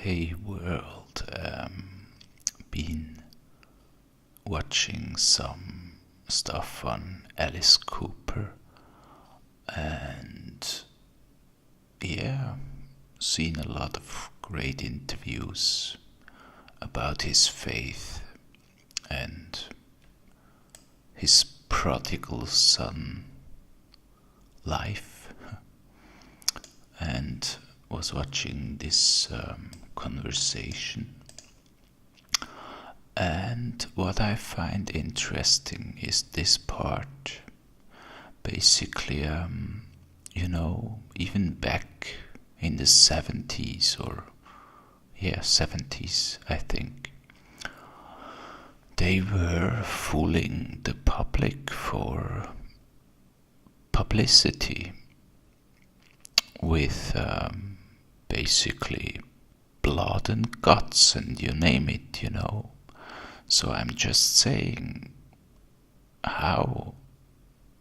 Hey world, been watching some stuff on Alice Cooper and seen a lot of great interviews about his faith and his prodigal son life, and was watching this conversation. And what I find interesting is this part. Basically, even back in the 70s or 70s, I think, they were fooling the public for publicity with basically blood and guts and you name it, So I'm just saying, how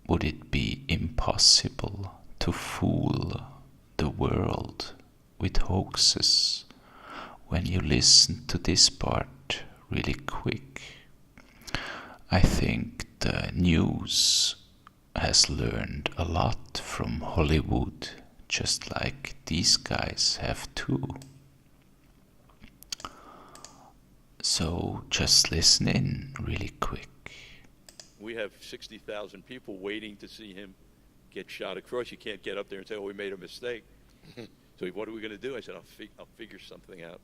would it be impossible to fool the world with hoaxes when you listen to this part really quick? I think the news has learned a lot from Hollywood, just like these guys have too. So just listen in really quick. We have 60,000 people waiting to see him get shot across. You can't get up there and say, we made a mistake. So what are we going to do? I said, I'll figure something out.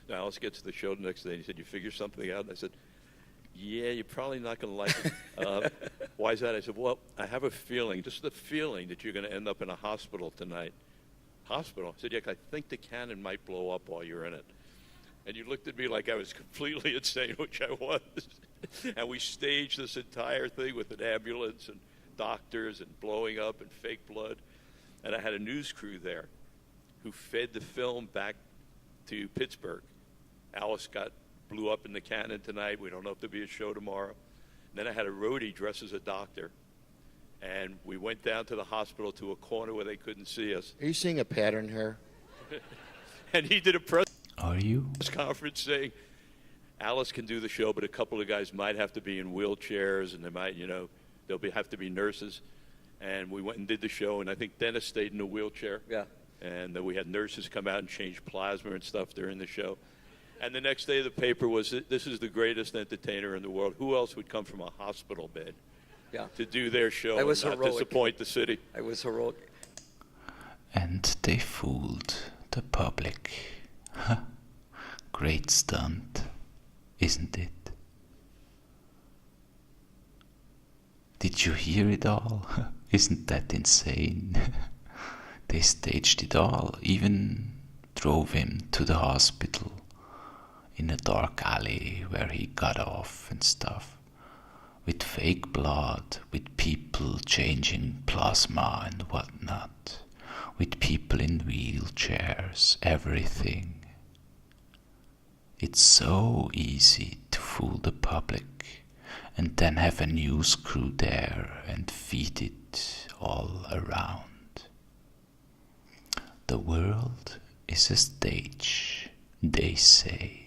Now, Alice gets to the show the next day, and he said, you figure something out? And I said, yeah, you're probably not going to like it. Why is that? I said, well, I have a feeling, just the feeling that you're going to end up in a hospital tonight. Hospital? I said, yeah, I think the cannon might blow up while you're in it. And you looked at me like I was completely insane, which I was. And we staged this entire thing with an ambulance and doctors and blowing up and fake blood. And I had a news crew there who fed the film back to Pittsburgh. Alice blew up in the cannon tonight. We don't know if there'll be a show tomorrow. And then I had a roadie dressed as a doctor. And we went down to the hospital to a corner where they couldn't see us. Are you seeing a pattern here? And he did a press Are you? conference saying Alice can do the show, but a couple of guys might have to be in wheelchairs, and they might, they'll have to be nurses. And we went and did the show, and I think Dennis stayed in a wheelchair. Yeah. And then we had nurses come out and change plasma and stuff during the show. And the next day the paper was, this is the greatest entertainer in the world. Who else would come from a hospital bed to do their show and not disappoint the city? I was heroic. And they fooled the public. Great stunt, isn't it? Did you hear it all? Isn't that insane? They staged it all, even drove him to the hospital in a dark alley where he got off and stuff, with fake blood, with people changing plasma and whatnot, with people in wheelchairs, everything. It's so easy to fool the public and then have a news crew there and feed it all around. The world is a stage, they say.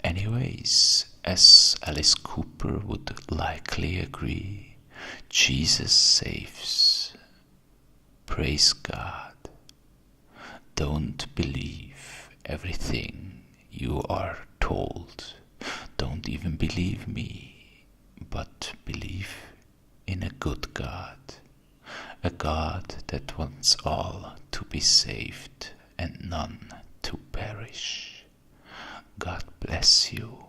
Anyways, as Alice Cooper would likely agree, Jesus saves. Praise God. Don't believe everything you are told. Don't even believe me, but believe in a good God. A God that wants all to be saved and none to perish. God bless you.